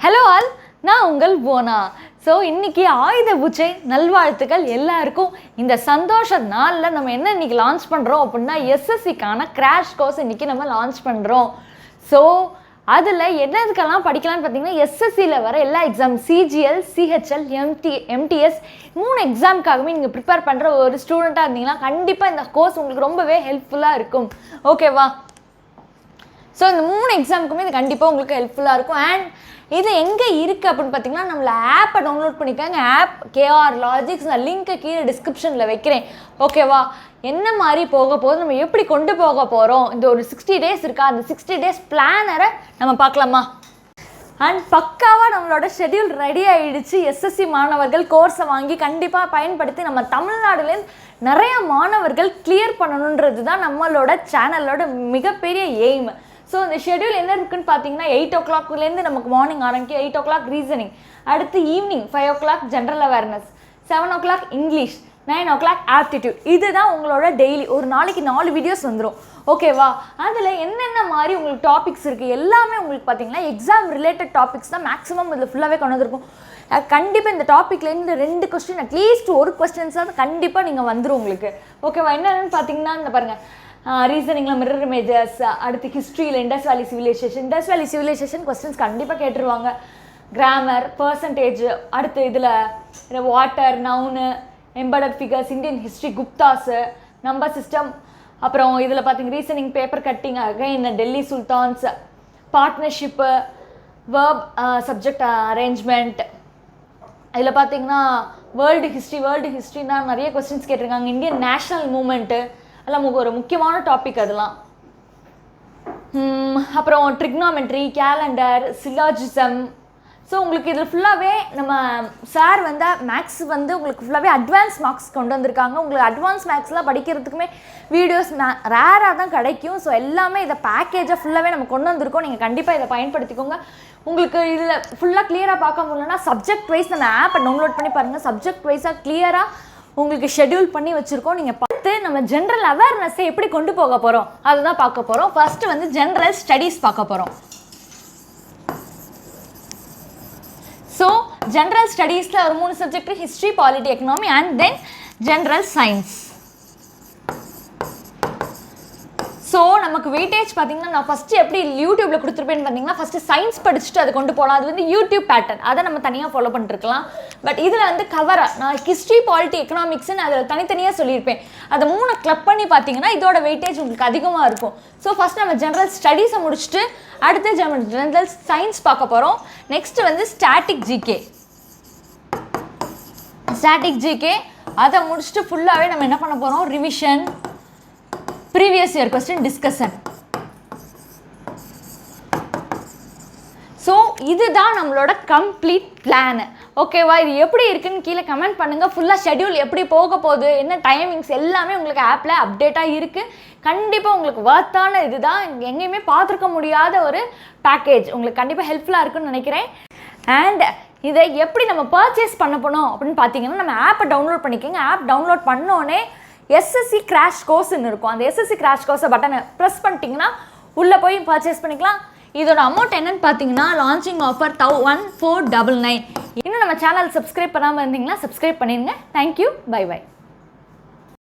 Hello all, நான் உங்கள் போனா. ஸோ இன்றைக்கி ஆயுத பூஜை நல்வாழ்த்துக்கள் எல்லாருக்கும். இந்த சந்தோஷ நாளில் நம்ம என்ன இன்றைக்கி லான்ச் பண்ணுறோம் அப்படின்னா எஸ்எஸ்சிக்கான கிராஷ் கோர்ஸ் இன்றைக்கி நம்ம லான்ச் பண்ணுறோம். ஸோ அதில் என்னதுக்கெல்லாம் படிக்கலான்னு பார்த்தீங்கன்னா எஸ்எஸ்சியில் வர எல்லா எக்ஸாம் சிஜிஎல், சிஹெச்எல், எம்டிஎஸ் 3 எக்ஸாமுக்காகவே நீங்கள் ப்ரிப்பேர் பண்ணுற ஒரு ஸ்டூடெண்ட்டாக இருந்தீங்கன்னா கண்டிப்பாக இந்த கோர்ஸ் உங்களுக்கு ரொம்பவே ஹெல்ப்ஃபுல்லாக இருக்கும். ஓகேவா? ஸோ இந்த 3 எக்ஸாமுக்குமே இது கண்டிப்பாக உங்களுக்கு ஹெல்ப்ஃபுல்லாக இருக்கும். அண்ட் இது எங்கே இருக்குது அப்படின்னு பார்த்தீங்கன்னா நம்மள ஆப்பை டவுன்லோட் பண்ணிக்காங்க. ஆப் கேஆர் லாஜிக்ஸ், நான் லிங்க்கை கீழே டிஸ்கிரிப்ஷனில் வைக்கிறேன். ஓகேவா? என்ன மாதிரி போக போகுது, நம்ம எப்படி கொண்டு போக போகிறோம், இந்த ஒரு 60 டேஸ் இருக்கா, அந்த 60 டேஸ் பிளானரை நம்ம பார்க்கலாமா? அண்ட் பக்காவாக நம்மளோட ஷெட்யூல் ரெடி ஆகிடுச்சு. எஸ்எஸ்சி மாணவர்கள் கோர்ஸை வாங்கி கண்டிப்பாக பயன்படுத்தி நம்ம தமிழ்நாடுலேருந்து நிறைய மாணவர்கள் கிளியர் பண்ணணுன்றது தான் நம்மளோட சேனலோட மிகப்பெரிய எய்ம். ஸோ இந்த ஷெட்யூல் என்ன இருக்குன்னு பார்த்தீங்கன்னா 8 o'clockலேருந்து நமக்கு மார்னிங் ஆரம்பிக்கும். 8 o'clock ரீசனிங், அடுத்து evening 5 o'clock general awareness, 7 o'clock English, 9 o'clock aptitude. இதுதான் உங்களோட டெய்லி. ஒரு நாளைக்கு 4 வீடியோஸ் வந்துடும். ஓகேவா? அதில் என்னென்ன மாதிரி உங்களுக்கு டாபிக்ஸ் இருக்குது எல்லாமே உங்களுக்கு பார்த்தீங்கன்னா எக்ஸாம் ரிலேட்டட் டாபிக்ஸ் தான் மேக்ஸிமம் இதில் ஃபுல்லாகவே கொண்டு வந்திருக்கும். கண்டிப்பாக இந்த டாப்பிக்லேருந்து 2 கொஸ்டின் அட்லீஸ்ட் ஒரு கொஸ்டின்ஸாவது கண்டிப்பாக நீங்கள் வந்துடும் உங்களுக்கு. ஓகேவா? என்னென்னு பார்த்தீங்கன்னா இந்த பாருங்கள், ரீசனிங்கில் மிரர் இமேஜஸ், அடுத்து ஹிஸ்ட்ரியில் இண்டஸ் வேலி சிவிலைசேஷன் கொஸ்டின்ஸ் கண்டிப்பாக கேட்டுருவாங்க. கிராமர், பர்சன்டேஜ், அடுத்து இதில் வாட்டர், நவுனு, embedded figures, Indian history, Guptas, number system, அப்புறம் இதில் பார்த்தீங்க reasoning, paper cutting, again Delhi sultans, partnership, verb, subject arrangement. இதில் பார்த்தீங்கன்னா வேர்ல்டு ஹிஸ்ட்ரினா நிறைய கொஸ்டின்ஸ் கேட்டிருக்காங்க. இந்தியன் நேஷ்னல் மூமெண்ட்டு எல்லாம் ஒரு முக்கியமான டாபிக் அதெல்லாம். அப்புறம் ட்ரிக்னாமெட்ரி, கேலண்டர், சிலாஜிசம். ஸோ உங்களுக்கு இதில் ஃபுல்லாகவே நம்ம சார் வந்து மேக்ஸ் வந்து உங்களுக்கு ஃபுல்லாகவே அட்வான்ஸ் மார்க்ஸ் கொண்டு வந்திருக்காங்க. உங்களுக்கு அட்வான்ஸ் மேக்ஸ்லாம் படிக்கிறதுக்குமே வீடியோஸ் ரேராக தான் கிடைக்கும். ஸோ எல்லாமே இதை பேக்கேஜாக ஃபுல்லாகவே நம்ம கொண்டு வந்திருக்கோம். நீங்கள் கண்டிப்பாக இதை பயன்படுத்திக்கோங்க. உங்களுக்கு இதில் ஃபுல்லாக கிளியராக பார்க்க முடியலன்னா சப்ஜெக்ட் வைஸ் நம்ம ஆப்பை டவுன்லோட் பண்ணி பாருங்கள். சப்ஜெக்ட் வைஸாக கிளியராக உங்களுக்கு ஷெட்யூல் பண்ணி வச்சுருக்கோம். நீங்கள் பார்த்து நம்ம ஜென்ரல் அவேர்னஸை எப்படி கொண்டு போக போகிறோம் அதுதான் பார்க்க போகிறோம். ஃபஸ்ட்டு வந்து ஜென்ரல் ஸ்டடீஸ் பார்க்க போகிறோம். ஸோ ஜென்ரல் ஸ்டடீஸில் ஒரு 3 subject, history, polity, economy and then general science. So நமக்கு வெயிட்டேஜ் பார்த்தீங்கன்னா நான் ஃபஸ்ட்டு எப்படி யூடியூப்பில் கொடுத்துருப்பேன்னு பார்த்தீங்கன்னா ஃபஸ்ட்டு சயின்ஸ் படிச்சுட்டு அதை கொண்டு போகலாம். அது வந்து யூடியூப் பேட்டர்ன், அதை நம்ம தனியாக ஃபாலோ பண்ணிட்டுருக்கலாம். பட் இதில் வந்து கவராக நான் ஹிஸ்ட்ரி, பாலிட்டி, எக்கனாமிக்ஸ்ன்னு அதில் தனித்தனியாக சொல்லியிருப்பேன். அதை 3 கிளப் பண்ணி பார்த்தீங்கன்னா இதோட வெயிட்டேஜ் உங்களுக்கு அதிகமாக இருக்கும். ஸோ ஃபஸ்ட் நம்ம ஜென்ரல் ஸ்டடீஸை முடிச்சுட்டு அடுத்து ஜென்ரல் சயின்ஸ் பார்க்க போகிறோம். நெக்ஸ்ட்டு வந்து ஸ்டாட்டிக் ஜிகே அதை முடிச்சுட்டு ஃபுல்லாகவே நம்ம என்ன பண்ண போகிறோம், revision, previous year question discussion. So இதுதான் நம்மளோட கம்ப்ளீட் பிளான். ஓகேவா? இது எப்படி இருக்குன்னு கீழே கமெண்ட் பண்ணுங்கள். ஃபுல்லாக ஷெட்யூல் எப்படி போக போகுது, என்ன டைமிங்ஸ் எல்லாமே உங்களுக்கு ஆப்பில் அப்டேட்டாக இருக்குது. கண்டிப்பாக உங்களுக்கு வர்த்தான இதுதான், எங்கேயுமே பார்த்துருக்க முடியாத ஒரு பேக்கேஜ். உங்களுக்கு கண்டிப்பாக ஹெல்ப்ஃபுல்லாக இருக்குன்னு நினைக்கிறேன். அண்ட் இதை எப்படி நம்ம பர்ச்சேஸ் பண்ண போனோம் அப்படின்னு பார்த்தீங்கன்னா நம்ம ஆப்பை டவுன்லோட் பண்ணிக்கோங்க. ஆப் டவுன்லோட் பண்ணோன்னே எஸ்எஸ்சி கிராஷ் கோர்ஸ்ன்னு இருக்கும். அந்த எஸ்எஸ்சி கிராஷ் கோர்ஸை பட்டனை ப்ரெஸ் பண்ணிட்டீங்கன்னா உள்ளே போய் பர்ச்சேஸ் பண்ணிக்கலாம். இதோட அமௌண்ட் என்னன்னு பார்த்தீங்கன்னா லான்ச்சிங் ஆஃபர் 1499. இன்னும் நம்ம சேனல் சப்ஸ்கிரைப் பண்ணாமல் இருந்தீங்கன்னா சப்ஸ்கிரைப் பண்ணிடுங்க. Thank you, by.